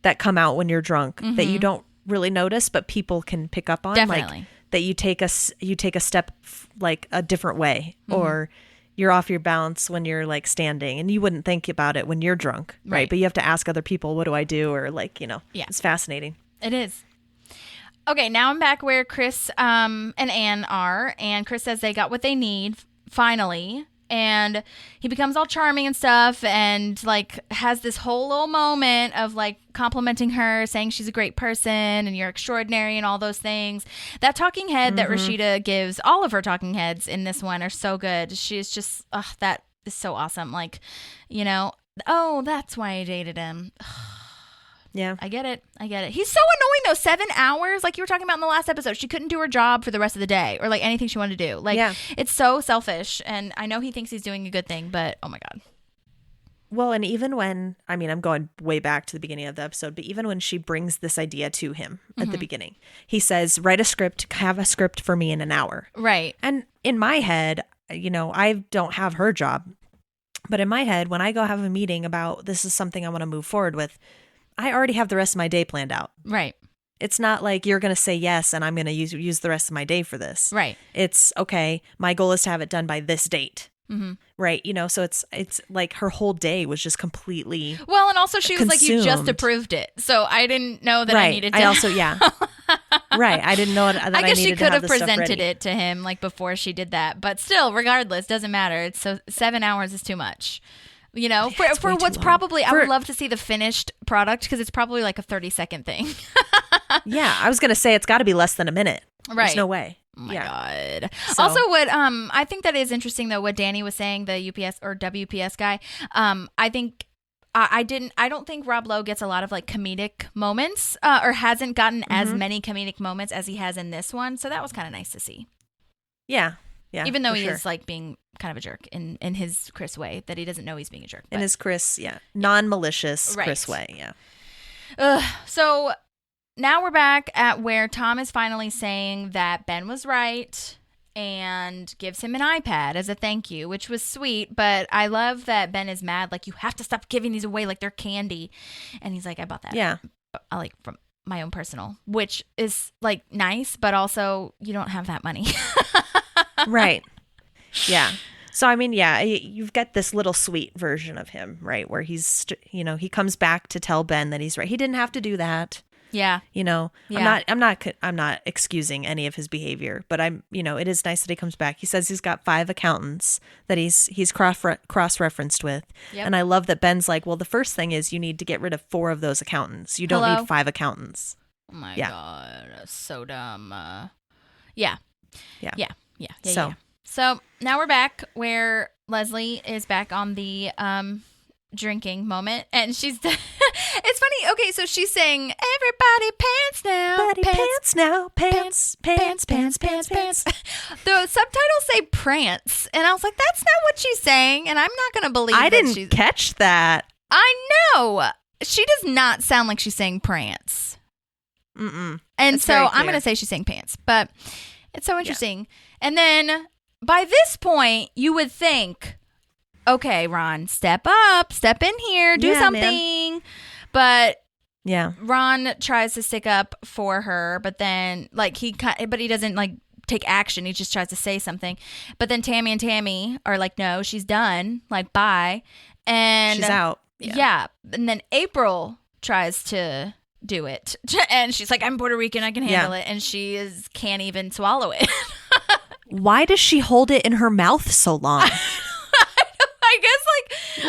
that come out when you're drunk that you don't really notice, but people can pick up on. Definitely. Like, that you take a step like a different way, or you're off your balance when you're like standing, and you wouldn't think about it when you're drunk, right? But you have to ask other people, what do I do? Or like, it's fascinating. It is. Okay, now I'm back where Chris and Anne are, and Chris says they got what they need finally, and he becomes all charming and stuff, and like has this whole little moment of like complimenting her, saying she's a great person and you're extraordinary and all those things. That talking head that Rashida gives, all of her talking heads in this one are so good. She's just, that is so awesome. Like, oh, that's why I dated him. Yeah. I get it. He's so annoying though. 7 hours, like you were talking about in the last episode. She couldn't do her job for the rest of the day or like anything she wanted to do. Like, it's so selfish. And I know he thinks he's doing a good thing, but oh my God. Well, and even when, I'm going way back to the beginning of the episode, but even when she brings this idea to him at the beginning, he says, have a script for me in an hour. Right. And in my head, I don't have her job, but in my head, when I go have a meeting about this is something I want to move forward with, I already have the rest of my day planned out. Right. It's not like you're going to say yes and I'm going to use the rest of my day for this. Right. It's okay. My goal is to have it done by this date. Right. So it's like her whole day was just completely well, and also she was consumed. like, you just approved it. So I didn't know that I needed to. I also, right. I didn't know that I guess she could have presented presented it to him like before she did that. But still, regardless, doesn't matter. It's so 7 hours is too much. For what's probably, I would love to see the finished product because it's probably like a 30-second thing. Yeah, I was going to say it's got to be less than a minute. Right. There's no way. Oh my God. So. Also, what I think that is interesting though, what Danny was saying, the UPS or WPS guy. I think I don't think Rob Lowe gets a lot of like comedic moments or hasn't gotten as many comedic moments as he has in this one. So that was kind of nice to see. Yeah. Yeah. Even though he is like being kind of a jerk in his Chris way that he doesn't know he's being a jerk. In his Chris, non-malicious Chris way. Yeah. So now we're back at where Tom is finally saying that Ben was right and gives him an iPad as a thank you, which was sweet. But I love that Ben is mad. Like, you have to stop giving these away like they're candy. And he's like, I bought that. Yeah. I like from my own personal, which is like nice, but also you don't have that money. Right. Yeah. So, I mean, yeah, you've got this little sweet version of him, right? Where he's, he comes back to tell Ben that he's right. He didn't have to do that. Yeah. I'm not excusing any of his behavior, but it is nice that he comes back. He says he's got 5 accountants that he's cross-referenced with. Yep. And I love that Ben's like, well, the first thing is you need to get rid of 4 of those accountants. You don't need 5 accountants. Oh my God. So dumb. Yeah. So now we're back where Leslie is back on the drinking moment, and she's it's funny. Okay, so she's saying, everybody pants now, pants now, pants. The subtitles say prance, and I was like, that's not what she's saying, and I'm not gonna believe I didn't catch that. I know she does not sound like she's saying prance. And That's so I'm gonna say she's saying pants, but it's so interesting. And then by this point, you would think, okay, Ron, step up, step in here, do something. Man. But Ron tries to stick up for her, but then he doesn't take action. He just tries to say something. But then Tammy are like, no, she's done. Like, bye. And she's out. Yeah. And then April tries to do it. And she's like, I'm Puerto Rican, I can handle it. And she can't even swallow it. Why does she hold it in her mouth so long? I guess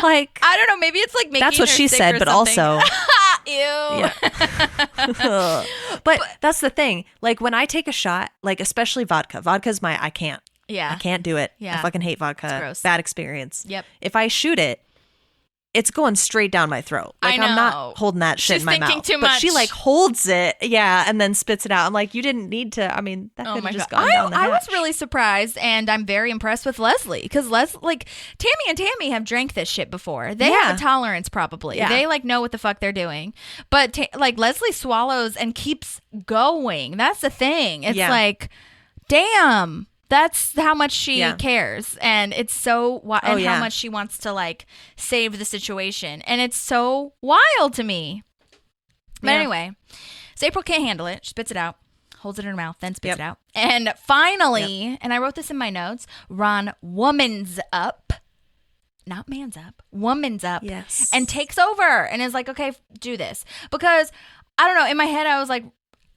I don't know, maybe it's like making that's what her she sick said, or but something. also ew. Yeah. but that's the thing. Like, when I take a shot, like especially vodka's I can't do it. I fucking hate vodka. It's gross. Bad experience. Yep. If I shoot it, it's going straight down my throat. Like, I'm not holding that shit in my mouth. Too but much. she holds it, and then spits it out. I'm like, you didn't need to. I mean, that could have just gone down the hatch. I was really surprised, and I'm very impressed with Leslie, because Tammy have drank this shit before. They have a tolerance, probably. Yeah. They know what the fuck they're doing. But Leslie swallows and keeps going. That's the thing. It's like, damn. That's how much she cares, and it's so how much she wants to save the situation, and it's so wild to me. But anyway, so April can't handle it. She spits it out, holds it in her mouth, then spits it out, and finally, and I wrote this in my notes, Ron womans up, not man's up, woman's up, and takes over, and is like, okay, do this, because I don't know. In my head, I was like.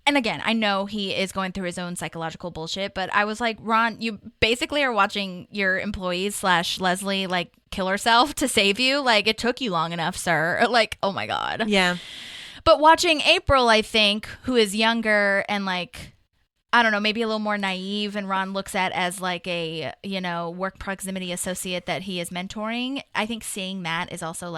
And again, I know he is going through his own psychological bullshit, but I was like, Ron, you basically are watching your employees / Leslie kill herself to save you. It took you long enough, sir. Oh my God. Yeah. But watching April, I think, who is younger and I don't know, maybe a little more naive, and Ron looks at as a, work proximity associate that he is mentoring. I think seeing that is also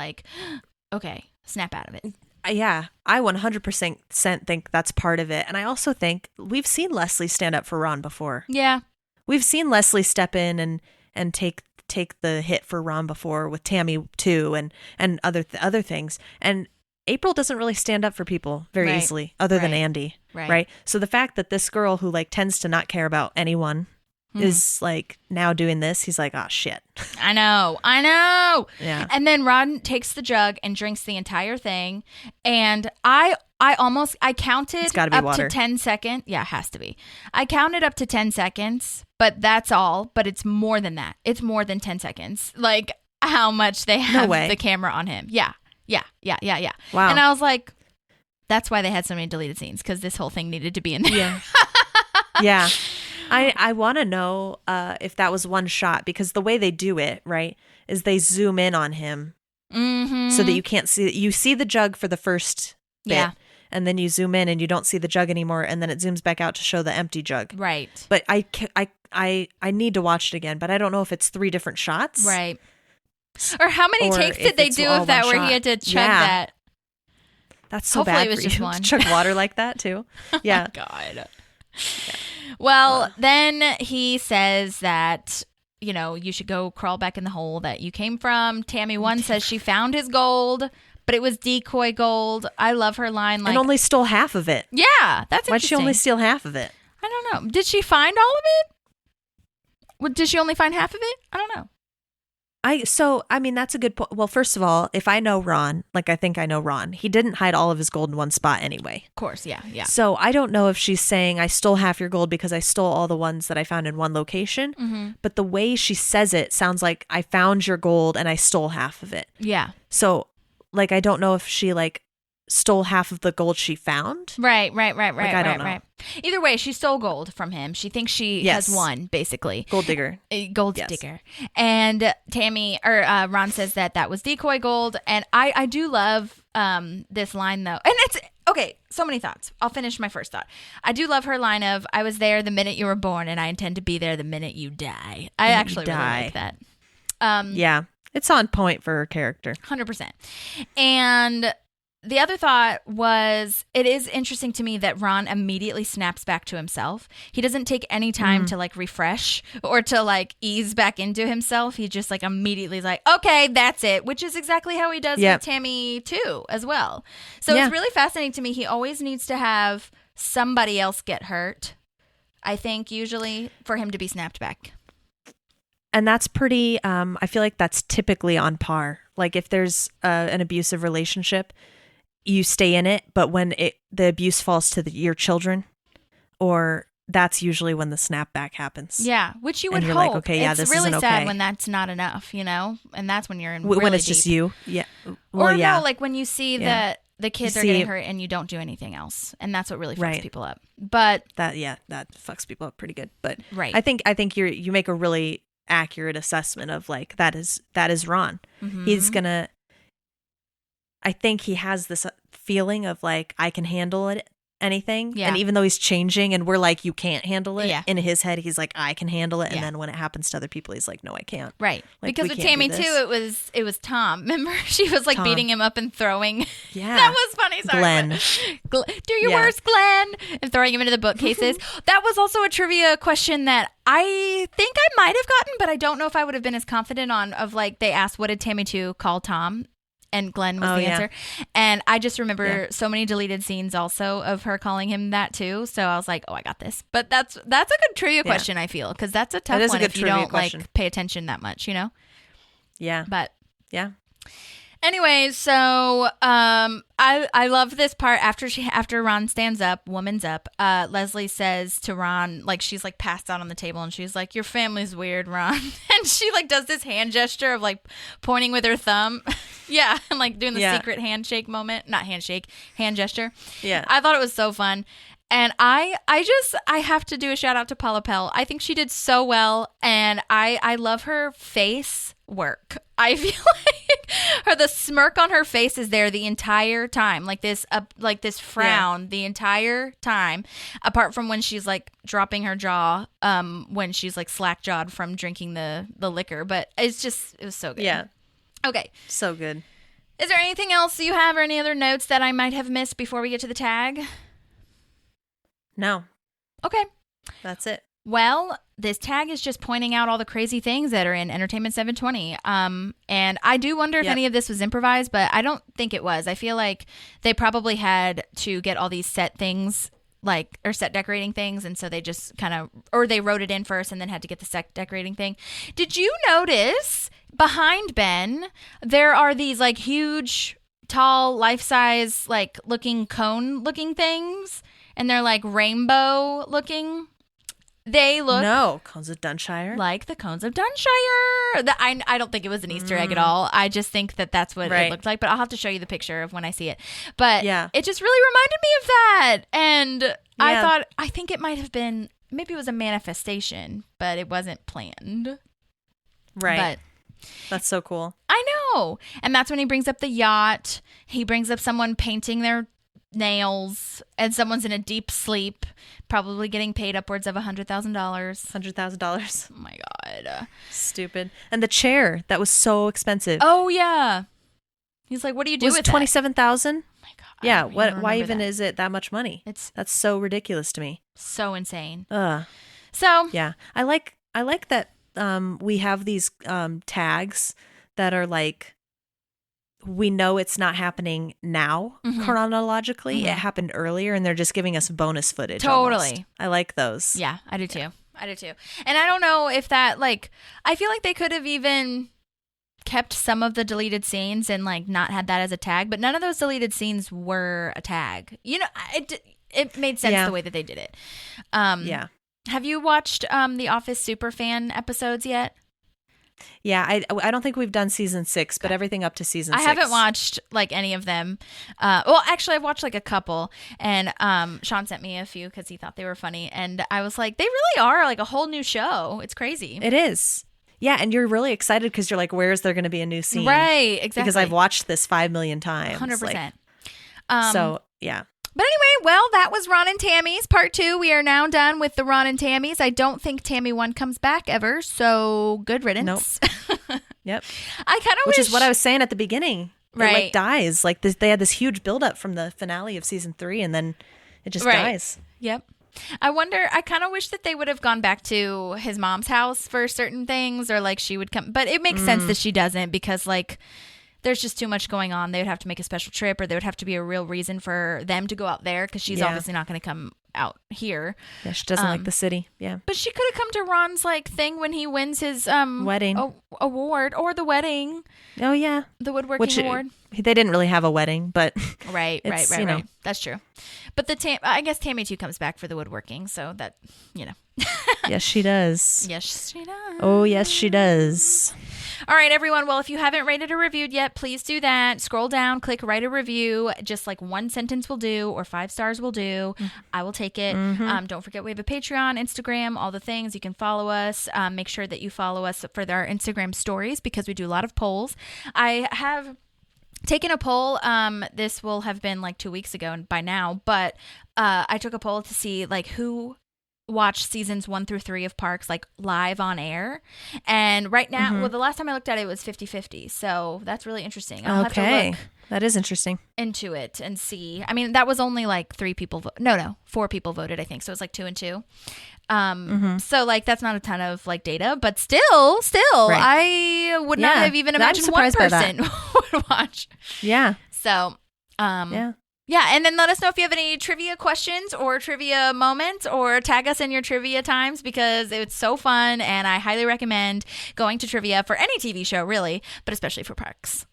okay, snap out of it. Yeah, I 100% think that's part of it. And I also think we've seen Leslie stand up for Ron before. Yeah. We've seen Leslie step in and take the hit for Ron before with Tammy too, and other things. And April doesn't really stand up for people very easily, other than Andy. Right. So the fact that this girl who tends to not care about anyone is now doing this, he's like, oh shit. I know. Yeah. And then Ron takes the jug and drinks the entire thing. And I counted up water. to 10 seconds. Yeah, it has to be. I counted up to 10 seconds, but that's all. But it's more than that. It's more than 10 seconds. How much they have the camera on him. Yeah. Wow. And I was like, that's why they had so many deleted scenes, because this whole thing needed to be in there. Yeah. Yeah. I want to know if that was one shot, because the way they do it, right, is they zoom in on him so that you can't see it. You see the jug for the first bit, and then you zoom in and you don't see the jug anymore, and then it zooms back out to show the empty jug. Right. But I need to watch it again, but I don't know if it's 3 different shots. Right. Or how many takes did they do of that where he had to chug that? That's so Hopefully bad it was for just you one. to chug water like that too. Yeah. Oh, God. Yeah. Well, then he says that, you should go crawl back in the hole that you came from. Tammy 1 says she found his gold, but it was decoy gold. I love her line. And only stole half of it. Yeah, that's interesting. Why'd she only steal half of it? I don't know. Did she find all of it? Well, did she only find half of it? I don't know. I mean, that's a good point. Well, first of all, if I know Ron, like I think I know Ron, he didn't hide all of his gold in one spot anyway. Of course, yeah. So I don't know if she's saying I stole half your gold because I stole all the ones that I found in one location. Mm-hmm. But the way she says it sounds like I found your gold and I stole half of it. Yeah. So, like, I don't know if she like stole half of the gold she found. Right. I don't know. Right. Either way, she stole gold from him. She thinks she has won, basically. Gold digger. Gold digger. And Ron says that was decoy gold. And I do love this line, though. And it's, okay, so many thoughts. I'll finish my first thought. I do love her line of, I was there the minute you were born, and I intend to be there the minute you die. I actually really like that. Yeah, it's on point for her character. 100%. And the other thought was, it is interesting to me that Ron immediately snaps back to himself. He doesn't take any time to like refresh or to like ease back into himself. He just like immediately is like, okay, that's it, which is exactly how he does with Tammy too as well. So it's really fascinating to me. He always needs to have somebody else get hurt, I think, usually for him to be snapped back. And that's pretty, I feel like that's typically on par. Like if there's an abusive relationship, you stay in it, but when the abuse falls to your children, or that's usually when the snapback happens. Yeah, which you would hope. Like, okay, yeah, it's this really isn't sad okay. when that's not enough, you know, and that's when you're in really when it's deep. just you. Yeah, Or no, like when you see that the kids are getting hurt and you don't do anything else, and that's what really fucks people up. But that fucks people up pretty good. But right, I think you make a really accurate assessment of like that is Ron. Mm-hmm. He's gonna. I think he has this feeling of like, I can handle anything. Yeah. And even though he's changing and we're like, you can't handle it. Yeah. In his head, he's like, I can handle it. Yeah. And then when it happens to other people, he's like, no, I can't. Right. Like, because with Tammy too, it was Tom. Remember? She was like beating him up and throwing. Yeah. That was funny. Sorry. Glenn. Do your worst, Glenn. And throwing him into the bookcases. That was also a trivia question that I think I might have gotten, but I don't know if I would have been as confident on of like, they asked, what did Tammy 2 call Tom? And Glenn was the answer. And I just remember so many deleted scenes also of her calling him that too. So I was like, oh, I got this. But that's a good trivia question, I feel, because that's a tough one if you don't like pay attention that much, you know? Yeah. But yeah. Anyway, so I love this part after Ron stands up, woman's up. Leslie says to Ron, like she's like passed out on the table, and she's like, "Your family's weird, Ron." And she like does this hand gesture of like pointing with her thumb, yeah, and like doing the secret handshake moment, not handshake, hand gesture. Yeah, I thought it was so fun. And I have to do a shout out to Paula Pell. I think she did so well, and I love her face work. I feel like the smirk on her face is there the entire time, like this frown the entire time, apart from when she's like dropping her jaw, when she's like slack jawed from drinking the liquor. But it was so good. Yeah. Okay. So good. Is there anything else you have or any other notes that I might have missed before we get to the tag? No. Okay. That's it. Well, this tag is just pointing out all the crazy things that are in Entertainment 720. And I do wonder if any of this was improvised, but I don't think it was. I feel like they probably had to get all these set things, or set decorating things, and so they just or they wrote it in first and then had to get the set decorating thing. Did you notice behind Ben, there are these like huge, tall, life-size, like looking cone-looking things? And they're like rainbow looking. They look cones of Dunshire, like the cones of Dunshire. I don't think it was an Easter egg at all. I just think that's what it looked like. But I'll have to show you the picture of when I see it. But it just really reminded me of that. And I think it might have been, maybe it was a manifestation, but it wasn't planned. Right. But that's so cool. I know. And that's when he brings up the yacht. He brings up someone painting their nails, and someone's in a deep sleep, probably getting paid upwards of $100,000. $100,000. Oh my god, stupid. And the chair that was so expensive. Oh yeah, he's like, what do you do with $27,000? Oh my god. Yeah, why even is it that much money? That's so ridiculous to me. So insane. So yeah, I like that we have these tags that are like, we know it's not happening now chronologically. It happened earlier, and they're just giving us bonus footage. Totally. Almost. I like those. Yeah, I do too. I do too. And I don't know if that, like, I feel like they could have even kept some of the deleted scenes and, like, not had that as a tag, but none of those deleted scenes were a tag. You know, it made sense the way that they did it. Yeah. Have you watched The Office Superfan episodes yet? Yeah, I don't think we've done season 6, but everything up to season 6. I haven't watched like any of them. Well, actually, I've watched like a couple, and Sean sent me a few because he thought they were funny, and I was like, they really are like a whole new show. It's crazy. It is. Yeah, and you're really excited because you're like, where is there going to be a new scene? Right, exactly. Because I've watched this 5 million times. 100%. So, yeah. But anyway, well, that was Ron and Tammy's part 2. We are now done with the Ron and Tammy's. I don't think Tammy 1 comes back ever, so good riddance. Nope. Yep. I kind of Which is what I was saying at the beginning. Right. It like dies. Like they had this huge buildup from the finale of season 3, and then it just dies. Yep. I kind of wish that they would have gone back to his mom's house for certain things, or like she would come. But it makes sense that she doesn't, because like there's just too much going on. They would have to make a special trip, or there would have to be a real reason for them to go out there, because she's obviously not going to come out here. Yeah, she doesn't like the city. Yeah. But she could have come to Ron's like thing when he wins his wedding award, or the wedding. Oh yeah, the woodworking award. They didn't really have a wedding, but right. That's true. But I guess Tammy 2 comes back for the woodworking, so that, you know. Yes, she does. Yes, she does. Oh, yes, she does. All right, everyone. Well, if you haven't rated or reviewed yet, please do that. Scroll down, click write a review. Just like 1 sentence will do, or 5 stars will do. I will take it. Don't forget, we have a Patreon, Instagram, all the things. You can follow us. Make sure that you follow us for our Instagram stories, because we do a lot of polls. I have taken a poll. This will have been like 2 weeks ago by now, but I took a poll to see like who watched seasons 1 through 3 of Parks like live on air, and right now, well, the last time I looked at it was 50-50, so that's really interesting. I'll have to look that is interesting into it and see. I mean, that was only like 3 people 4 people voted, I think, so it was like 2 and 2. So like that's not a ton of like data, but still I would not have even imagined one person would watch. Yeah. So yeah, and then let us know if you have any trivia questions or trivia moments, or tag us in your trivia times, because it's so fun, and I highly recommend going to trivia for any TV show, really, but especially for Parks.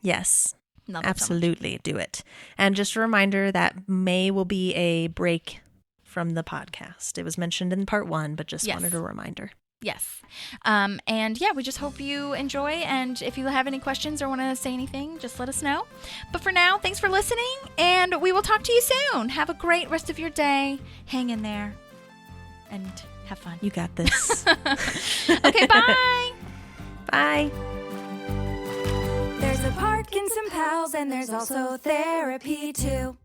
Yes, Love absolutely do it. And just a reminder that May will be a break from the podcast. It was mentioned in part 1, but just wanted a reminder. Yes. And yeah, we just hope you enjoy. And if you have any questions or want to say anything, just let us know. But for now, thanks for listening, and we will talk to you soon. Have a great rest of your day. Hang in there and have fun. You got this. Okay, bye. Bye. There's a park and some pals, and there's also therapy too.